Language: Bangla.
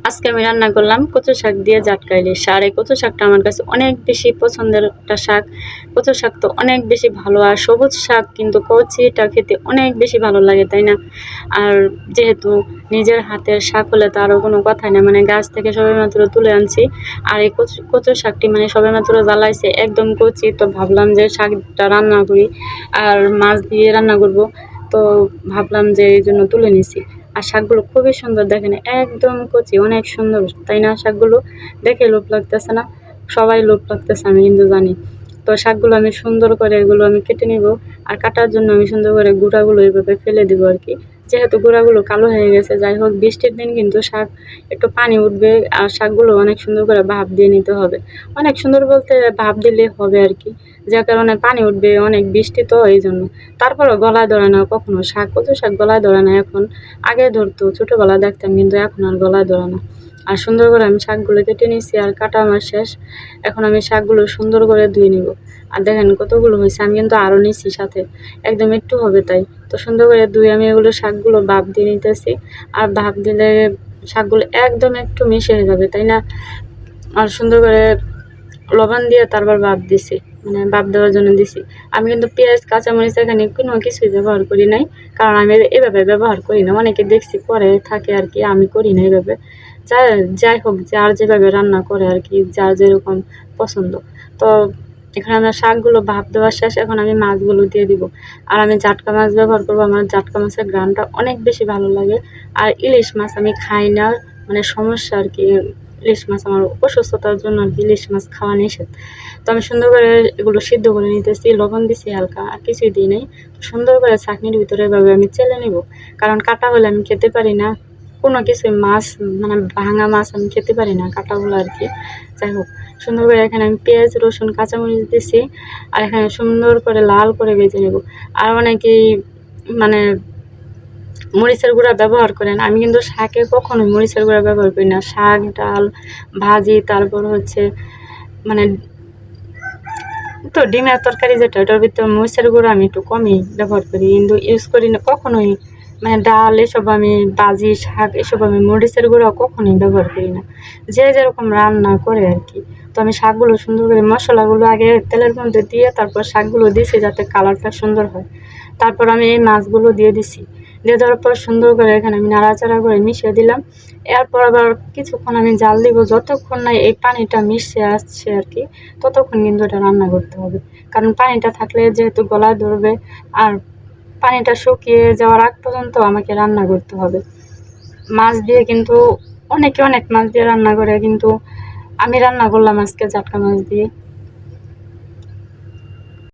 আজকে আমি রান্না করলাম কচু শাক দিয়ে জাটকা ইলিশ। আর এই কচু শাকটা আমার কাছে অনেক বেশি পছন্দের একটা শাক। কচু শাক তো অনেক বেশি ভালো, আর সবুজ শাক কিন্তু কচিটা খেতে অনেক বেশি ভালো লাগে, তাই না? আর যেহেতু নিজের হাতের শাক হলে তো আরও কোনো কথাই না, মানে গাছ থেকে সবেমাত্র তুলে আনছি। আর এই কচু শাকটি মানে সবেমাত্র জ্বালাইছে, একদম কচি, তো ভাবলাম যে শাকটা রান্না করি আর মাছ দিয়ে রান্না করব। তো ভাবলাম যে এই জন্য তুলে নিছি। আর শাকগুলো খুবই সুন্দর, দেখেন একদম কচি, অনেক সুন্দর, তাই না? শাকগুলো দেখে লোভ লাগতেছে না? সবাই লোভ লাগতেছে, আমি কিন্তু জানি। তো শাকগুলো আমি সুন্দর করে এগুলো আমি কেটে নিব। আর কাটার জন্য আমি সুন্দর করে গুঁড়াগুলো এইভাবে ফেলে দিব আর কি, যেহেতু গুঁড়াগুলো কালো হয়ে গেছে। যাই হোক, বৃষ্টির দিন কিন্তু শাক একটু পানি উঠবে, আর শাকগুলো অনেক সুন্দর করে ভাপ দিয়ে নিতে হবে। অনেক সুন্দর বলতে ভাপ দিলে হবে আর কি, যার কারণে পানি উঠবে, অনেক বৃষ্টি তো এই জন্য। তারপরেও গলায় ধরে না কখনো শাক, কচু শাক গলায় ধরে না এখন। আগে ধরতো, ছোটোবেলায় দেখতাম, কিন্তু এখন আর গলায় ধরে না। আর সুন্দর করে আমি শাকগুলো কেটে নিয়েছি, আর কাটা আমার শেষ। এখন আমি শাকগুলো সুন্দর করে ধুয়ে নিব। আর দেখেন কতগুলো হয়েছে, আমি কিন্তু আরও নিচ্ছি সাথে, একদম একটু হবে তাই। তো সুন্দর করে ধুয়ে আমি এগুলো শাকগুলো ভাপ দিয়ে নিতেছি। আর ভাপ দিলে শাকগুলো একদম একটু মিশে হয়ে যাবে, তাই না? আর সুন্দর করে লবণ দিয়ে তারপর ভাপ দিছি, মানে ভাপ দেওয়ার জন্য দিছি। আমি কিন্তু পেঁয়াজ কাঁচামরিচ এখানে কোনো কিছুই ব্যবহার করি নাই, কারণ আমি এভাবে ব্যবহার করি না। অনেকে দেখছি করে থাকে আর কি, আমি করি না এভাবে। যাই যাই হোক, যার যেভাবে রান্না করে আর কি, যার যেরকম পছন্দ। তো এখানে আমার শাকগুলো ভাপ দেওয়া শেষ, এখন আমি মাছগুলো দিয়ে দিব। আর আমি জাটকা মাছ ব্যবহার করবো, আমার জাটকা মাছের ঘ্রাণটা অনেক বেশি ভালো লাগে। আর ইলিশ মাছ আমি খাই না, মানে সমস্যা আর কি। ইলিশ মাছ আমার অসুস্থতার জন্য আর কি ইলিশ মাছ খাওয়া নিষেধ। তো আমি সুন্দর করে এগুলো সিদ্ধ করে নিতেছি, লবণ দিছি হালকা, আর কিছুই দিই নাই। সুন্দর করে ছাঁকনির ভিতরে এভাবে আমি চেলে নিব, কারণ কাটা হলে আমি খেতে পারি না কোনো কিছু। মাছ মানে ভাঙা মাছ আমি খেতে পারি না কাটাগুলো আর কি। যাই হোক, সুন্দর করে এখানে আমি পেঁয়াজ রসুন কাঁচামরিচ দিছি। আর এখানে সুন্দর করে লাল করে ভেজে নেব। আর অনেকেই মানে মরিচের গুঁড়া ব্যবহার করেন, আমি কিন্তু শাকে কখনোই মরিচের গুঁড়া ব্যবহার করি না। শাক ডাল ভাজি, তারপর হচ্ছে মানে তো ডিমের তরকারি যেটা, ওটার ভিতরে মরিচের গুঁড়ো আমি একটু কমই ব্যবহার করি, কিন্তু ইউজ করি না কখনোই। মানে ডাল এসব আমি ভাজি শাক এসব আমি মরিচের গুঁড়ো কখনোই ব্যবহার করি না, যে যেরকম রান্না করে আর কি। তো আমি শাকগুলো সুন্দর করে মশলাগুলো আগে তেলের মধ্যে দিয়ে তারপর শাকগুলো দিছি, যাতে কালারটা সুন্দর হয়। তারপর আমি এই মাছগুলো দিয়ে দিছি, দিয়ে দেওয়ার পর সুন্দর করে এখানে আমি নাড়াচাড়া করে মিশিয়ে দিলাম। এরপর আবার কিছুক্ষণ আমি জাল দিব, যতক্ষণ না এই পানিটা মিশে আসছে আর কি, ততক্ষণ কিন্তু এটা রান্না করতে হবে। কারণ পানিটা থাকলে যেহেতু গলায় ধরবে, আর পানিটা শুকিয়ে যাওয়ার আগ পর্যন্ত আমাকে রান্না করতে হবে। মাছ দিয়ে কিন্তু অনেকে অনেক মাছ দিয়ে রান্না করে, কিন্তু আমি রান্না করলাম আজকে জাটকা মাছ দিয়ে।